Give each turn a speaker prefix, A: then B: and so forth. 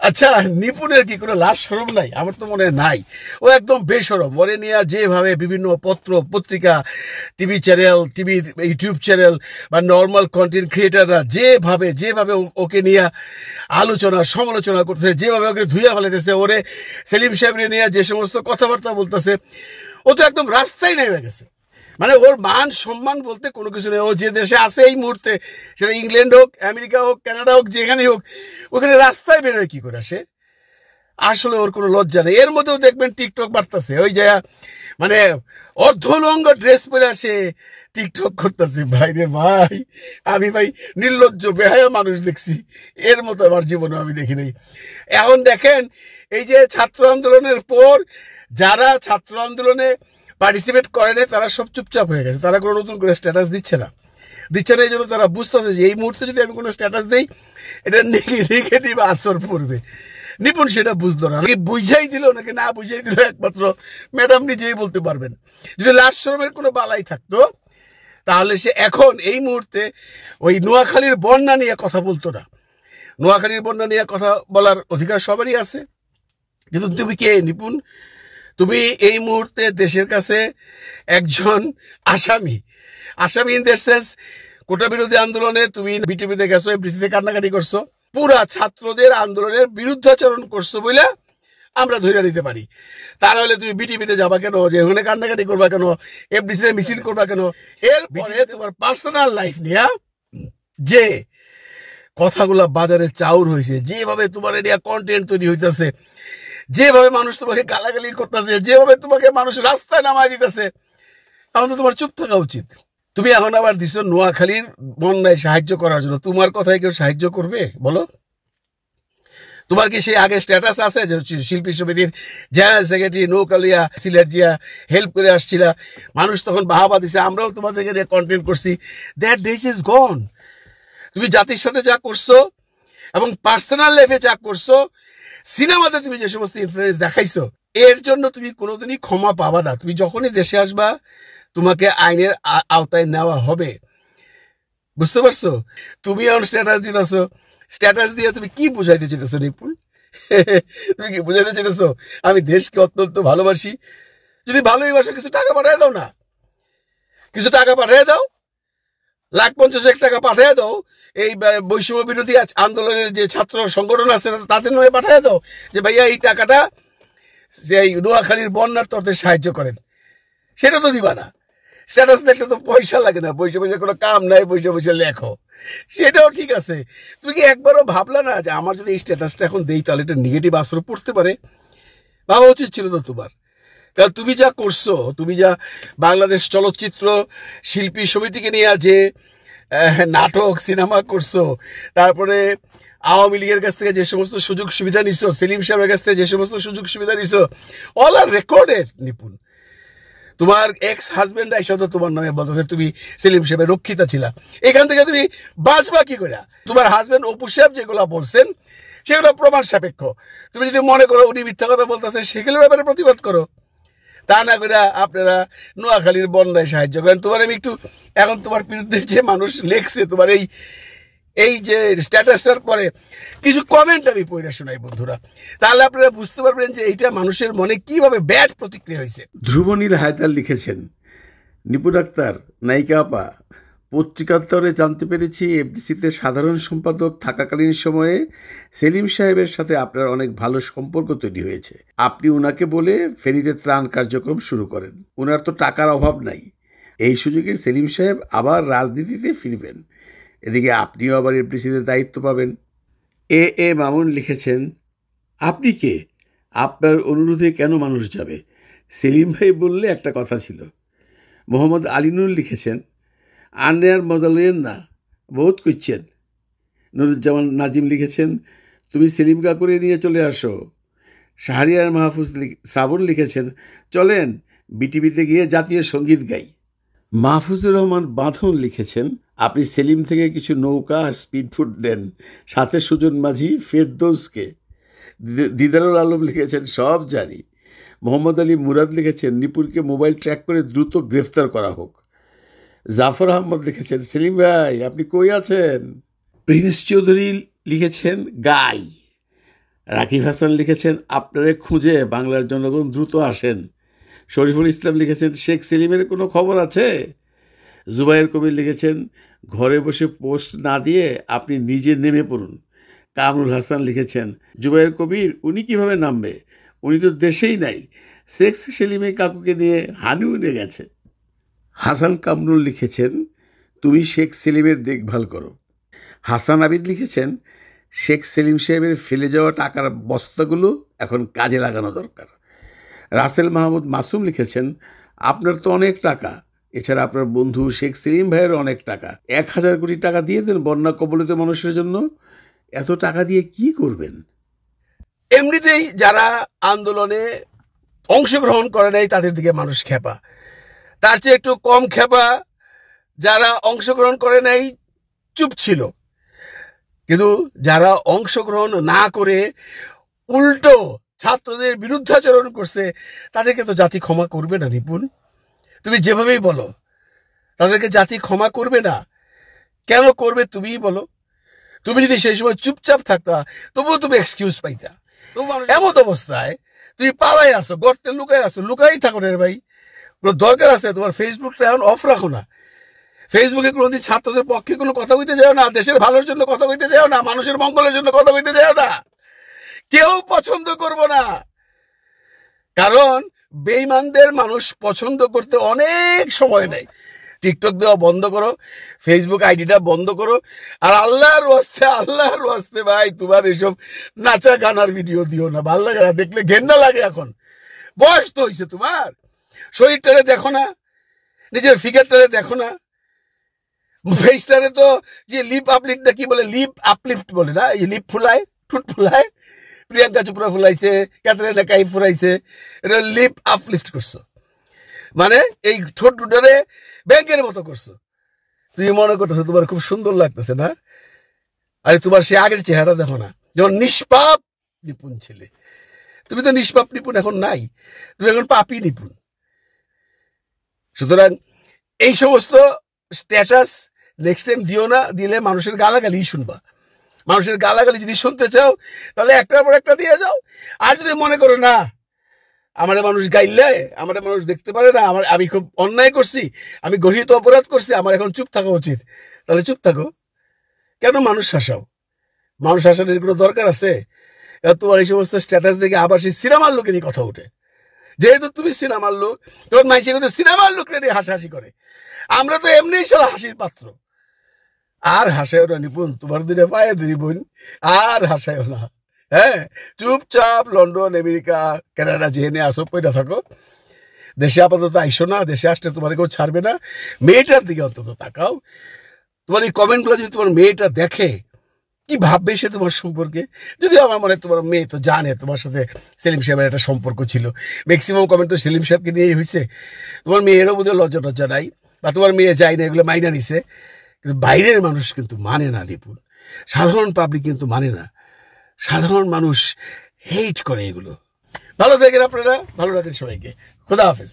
A: আচ্ছা, নিপুণের কি কোনো লাজ শরম নাই? আমার তো মনে হয় নাই। ও একদম বেশরম। ওরে নিয়ে যেভাবে বিভিন্ন পত্র পত্রিকা, টিভি চ্যানেল, ইউটিউব চ্যানেল বা নর্মাল কন্টেন্ট ক্রিয়েটাররা যেভাবে যেভাবে ওকে নিয়ে আলোচনা সমালোচনা করতেছে, যেভাবে ওকে ধুইয়া ফেলাইতেছে, ওরে সেলিম সাহেবরে নিয়ে যে সমস্ত কথাবার্তা বলতেছে, ও তো একদম রাস্তায় নেমে গেছে। মানে ওর মান সম্মান বলতে কোনো কিছু নেই। ও যে দেশে আছে এই মুহূর্তে, সেটা ইংল্যান্ড হোক, আমেরিকা হোক, কানাডা হোক, যেখানেই হোক, ওখানে রাস্তায় বেরোয় কি করে আসে? আসলে ওর কোনো লজ্জা নেই। এর মধ্যেও দেখবেন টিকটক বাড়তেছে, ওই যে মানে অর্ধলঙ্গ ড্রেস পরে আসে টিকটক করতেছে। ভাই রে ভাই, আমি ভাই নির্লজ্জ বেহায়া মানুষ দেখছি, এর মতো আমার জীবনে আমি দেখি নাই। এখন দেখেন, এই যে ছাত্র আন্দোলনের পর যারা ছাত্র আন্দোলনে পার্টিসিপেট করে না, তারা সব চুপচাপ হয়ে গেছে। তারা কোনো নতুন করে স্ট্যাটাস দিচ্ছে না। এই জন্য তারা বুঝতেছে যে এই মুহূর্তে যদি আমি কোনো স্ট্যাটাস দিই, এটা নেগেটিভ আসর পড়বে। নিপুণ সেটা বুঝলো না, নাকি বুঝাই দিল নাকি না বুঝাই দিল, একমাত্র ম্যাডাম নিজেই বলতে পারবেন। যদি লাশ শরমের কোনো বালাই থাকতো, তাহলে সে এখন এই মুহূর্তে ওই নোয়াখালীর বন্যা নিয়ে কথা বলতো না। নোয়াখালীর বন্যা নিয়ে কথা বলার অধিকার সবারই আছে, কিন্তু তুমি কে নিপুণ? তুমি এই মুহূর্তে দেশের কাছে একজন আসামি। ইন দ্যাট সেন্স, কোটা বিরোধী আন্দোলনে তুমি বিটিভিতে গেছো, এফডিসিতে কান্নাকাটি করছো, পুরা ছাত্রদের আন্দোলনের বিরুদ্ধাচরণ করছো বলে আমরা ধরে নিতে পারি। তাহলে তুমি বিটিভিতে যাবা কেন? যে ওখানে কান্নাকাটি করবা কেন? এফডিসিতে মিছিল করবা কেন? এরপরে তোমার পার্সোনাল লাইফ নিয়ে যে কথাগুলা বাজারে চাউর হয়েছে, যেভাবে তোমার এরিয়া কন্টেন্ট তৈরি হইতেছে, যেভাবে মানুষ তোমাকে গালাগালি করতেছে, যেভাবে তোমাকে মানুষ রাস্তায় নামাই দিতেছে, তখন তো তোমার চুপ থাকা উচিত। তুমি এখন আবার দিছো নোয়াখালীর বন্যায় সাহায্য করার জন্য। তোমার কথায় কেউ সাহায্য করবে বলো? তোমার কি সেই আগে স্ট্যাটাস আছে যে শিল্পী সমিতির জেনারেল সেক্রেটারি নৌকালিয়া সিলেট জিয়া হেল্প করে আসছিল, মানুষ তখন বাহাবা দিছে, আমরাও তোমাদেরকে নিয়ে কন্টেন্ট করছি? দ্যাট ডেজ ইজ গন। তুমি জাতির সাথে যা করছো এবং পার্সোনাল লাইফে যা করছো, সিনেমাতে তুমি যে সমস্ত ইনফ্লুয়েন্স দেখাইছো, এর জন্য তুমি কোনোদিনই ক্ষমা পাবা না। তুমি যখনই দেশে আসবা, তোমাকে আইনের আওতায় নেওয়া হবে। বুঝতে পারছো? তুমি এখন স্ট্যাটাস দিতেছো, স্ট্যাটাস দিয়ে তুমি কি বুঝাইতে চেতেছো নিপুণ? তুমি কি বুঝাইতে চেতেছো আমি দেশকে অত্যন্ত ভালোবাসি? যদি ভালোই বাসো, কিছু টাকা পাঠিয়ে দাও না, কিছু টাকা পাঠিয়ে দাও, 1,50,000 টাকা পাঠিয়ে দাও। এই বৈষম্য বিরোধী আন্দোলনের যে ছাত্র সংগঠন আছে তাদের নামে পাঠিয়ে দাও, যে ভাইয়া এই টাকাটা যে নোয়াখালীর বন্যার তরফে সাহায্য করেন। সেটা তো দিবা না। স্ট্যাটাস দেখলে তো পয়সা লাগে না, বসে বসে কোনো কাম নাই, বসে বসে লেখো, সেটাও ঠিক আছে। তুমি কি একবারও ভাবলা না যে আমার যদি এই স্ট্যাটাসটা এখন দেই তাহলে এটা নেগেটিভ আসর পড়তে পারে? ভাবা উচিত ছিল তো তোমার। কারণ তুমি যা করছো, তুমি যা বাংলাদেশ চলচ্চিত্র শিল্পী সমিতিকে নিয়ে যে নাটক সিনেমা করছো, তারপরে আওয়ামী লীগের কাছ থেকে যে সমস্ত সুযোগ সুবিধা নিছো, সেলিম সাহেবের কাছ থেকে যে সমস্ত সুযোগ সুবিধা নিছো, অল আর রেকর্ডেড নিপুণ। তোমার এক্স হাজবেন্ড আইসা তো তোমার নামে বলতেছে তুমি সেলিম সাহেবের রক্ষিতা ছিলা। এখান থেকে তুমি বাঁচবা কি করে? তোমার হাজবেন্ড অপু সাহেব যেগুলা বলছেন সেগুলো প্রমাণ সাপেক্ষ। তুমি যদি মনে করো উনি মিথ্যা কথা বলতেছে, সেগুলোর ব্যাপারে প্রতিবাদ করো। তা না করে আপনারা নোয়াখালীর বন্যায় সাহায্য করেন। তোমার আমি একটু এখন তোমার বিরুদ্ধে যে মানুষ লেখছে তোমার এই যে স্ট্যাটাসটার পরে কিছু কমেন্ট আমি পড়ে শোনাই বন্ধুরা, তাহলে আপনারা বুঝতে পারবেন যে এইটা মানুষের মনে কিভাবে ব্যাড প্রতিক্রিয়া হয়েছে। ধ্রুবনীল হায়দার লিখেছেন, নিপুণ আক্তার নায়িকা আপা, পত্রিকান্তরে জানতে পেরেছি এফডিসিতে সাধারণ সম্পাদক থাকাকালীন সময়ে সেলিম সাহেবের সাথে আপনার অনেক ভালো সম্পর্ক তৈরি হয়েছে। আপনি ওনাকে বলে ফেনীতে ত্রাণ কার্যক্রম শুরু করেন। ওনার তো টাকার অভাব নাই। এই সুযোগে সেলিম সাহেব আবার রাজনীতিতে ফিরবেন, এদিকে আপনিও আবার এফডিসিতে দায়িত্ব পাবেন। এ মামুন লিখেছেন, আপনি কে? আপনার অনুরোধে কেন মানুষ যাবে? সেলিম ভাই বললে একটা কথা ছিল। মোহাম্মদ আলিনুর লিখেছেন, আন্নে আর মজা লইয়েন না, বহুত করছেন। নুরুজ্জামান নাজিম লিখেছেন, তুমি সেলিম কাকুরে নিয়ে চলে আসো। শাহরিয়ার মাহফুজ শ্রাবণ লিখেছেন, চলেন বিটিভিতে গিয়ে জাতীয় সঙ্গীত গাই। মাহফুজুর রহমান বাঁধন লিখেছেন, আপনি সেলিম থেকে কিছু নৌকা আর স্পিডফুড নেন, সাথে সুজন মাঝি ফেরদৌসকে। দিদারুল আলম লিখেছেন, সব জানি। মোহাম্মদ আলী মুরাদ লিখেছেন, নিপুণকে মোবাইল ট্র্যাক করে দ্রুত গ্রেফতার করা হোক। জাফর আহমদ লিখেছেন, সেলিম ভাই আপনি কই আছেন? প্রিন্স চৌধুরী লিখেছেন, গাই। রাকিব হাসান লিখেছেন, আপনারে খুঁজে বাংলার জনগণ দ্রুত আসেন। শরীফুল ইসলাম লিখেছেন, শেখ সেলিমের কোনো খবর আছে? জুবায়ের কবির লিখেছেন, ঘরে বসে পোস্ট না দিয়ে আপনি নিজে নেমে পড়ুন। কামরুল হাসান লিখেছেন, জুবায়ের কবির উনি কিভাবে নামবে, উনি তো দেশেই নাই, শেখ সেলিমে কাকুকে নিয়ে হানিমুনে গেছে। হাসান কামরুল লিখেছেন, তুমি শেখ সেলিমের দেখভাল করো। হাসান আবিদ লিখেছেন, শেখ সেলিম সাহেবের ফেলে যাওয়া টাকার বস্তাগুলো এখন কাজে লাগানো দরকার। রাসেল মাহমুদ মাসুম লিখেছেন, আপনার তো অনেক টাকা, এছাড়া আপনার বন্ধু শেখ সেলিম ভাইয়ের অনেক টাকা, 1000 কোটি টাকা দিয়ে দেন বন্যা কবলিত মানুষের জন্য। এত টাকা দিয়ে কি করবেন? এমনিতেই যারা আন্দোলনে অংশগ্রহণ করে নাই তাদের দিকে মানুষ খেপা, তার চেয়ে একটু কম খেপা যারা অংশগ্রহণ করে নাই চুপ ছিল। কিন্তু যারা অংশগ্রহণ না করে উল্টো ছাত্রদের বিরুদ্ধাচরণ করছে তাদেরকে তো জাতি ক্ষমা করবে না। নিপুণ, তুমি যেভাবেই বলো তাদেরকে জাতি ক্ষমা করবে না। কেন করবে তুমিই বলো? তুমি যদি সেই সময় চুপচাপ থাকতা তবুও তুমি এক্সকিউজ পাইতা। এমন অবস্থায় তুমি পালাই আসো, গর্তে লুকাই আসো, লুকাই থাকো রে ভাই। কোনো দরকার আছে তোমার ফেসবুকটা এখন অফ রাখো না। ফেসবুকে কোনোদিন ছাত্রদের পক্ষে কোনো কথা বলতে যাও না, দেশের ভালোর জন্য কথা বলতে যাও না, মানুষের মঙ্গলের জন্য কথা বলতে যাও না। কেউ পছন্দ করব না, কারণ বেঈমানদের মানুষ পছন্দ করতে অনেক সময় নেই। টিকটক দেওয়া বন্ধ করো, ফেসবুক আইডিটা বন্ধ করো, আর আল্লাহর ওয়াস্তে ভাই তোমার এসব নাচা গানার ভিডিও দিও না। ভাল লাগে না, দেখলে ঘেন্না লাগে। এখন বয়স তো হয়েছে তোমার, শরীরটারে দেখো না, নিজের ফিগারটারে দেখো না, ফেসটারে তো যে লিপ আপলিফট কি বলে, লিপ আপলিফট বলে না, এই লিপ ফুলায়, ঠুট ফুলায়, প্রিয়াঙ্কা চোপড়া ফুলাইছে, ক্যাথরিনা কাইফ ফুলাইছে, এটা লিপ আপলিফট করছো, মানে এই ঠোঁট টুটারে ব্যাংকের মতো করছো। তুমি মনে করতেছো তোমার খুব সুন্দর লাগতেছে না? আরে তোমার সে আগের চেহারা দেখো না, যেমন নিষ্পাপ নিপুণ ছেলে। তুমি তো নিষ্পাপ নিপুণ এখন নাই, তুমি এখন পাপি নিপুণ। সুতরাং এই সমস্ত স্ট্যাটাস নেক্সট টাইম দিও না, দিলে মানুষের গালাগালি শুনবা। মানুষের গালাগালি যদি শুনতে চাও তাহলে একটার পর একটা দিয়ে যাও। আর যদি মনে করো না আমার মানুষ গাইলে, আমার মানুষ দেখতে পারে না, আমি খুব অন্যায় করছি, আমি গর্হিত অপরাধ করছি, আমার এখন চুপ থাকা উচিত, তাহলে চুপ থাকো। কেন মানুষ হাসাও? মানুষ হাসানোর কোনো দরকার আছে? তোমার এই সমস্ত স্ট্যাটাস দেখে আবার সেই সিনেমার লোকেরই কথা উঠে। যেহেতু তুমি সিনেমার লোক, তখন মানুষ কিন্তু সিনেমার লোকরা নিয়ে হাসাহাসি করে। আমরা তো এমনিই সারা হাসির পাত্র। আর হাসায়ও না নিপুণ, তোমার দিনে পায়ে দিই বোন, আর হাসায়ও না। হ্যাঁ, চুপচাপ লন্ডন, আমেরিকা, কানাডা যেখানে আসো পয়টা থাকো। দেশে আপাতত আইসো না, দেশে আসলে তোমার কেউ ছাড়বে না। মেয়েটার দিকে অন্তত তাকাও। তোমার এই কমেন্টগুলো যদি তোমার মেয়েটা দেখে, কি ভাববে সে তোমার সম্পর্কে? যদি আমার মনে তোমার মেয়ে তো জানে তোমার সাথে সেলিম সাহেবের একটা সম্পর্ক ছিল, ম্যাক্সিমাম কমেন্ট তো সেলিম সাহেবকে নিয়েই হয়েছে। তোমার মেয়েরও বোধহয় লজ্জা টজ্জা নাই, বা তোমার মেয়ে যায় না, এগুলো মাইনা নিছে। কিন্তু বাইরের মানুষ কিন্তু মানে না নিপুণ, সাধারণ পাবলিক কিন্তু মানে না। সাধারণ মানুষ হেট করে এগুলো। ভালো থাকেন আপনারা, ভালো রাখেন সবাইকে। খোদা হাফেজ।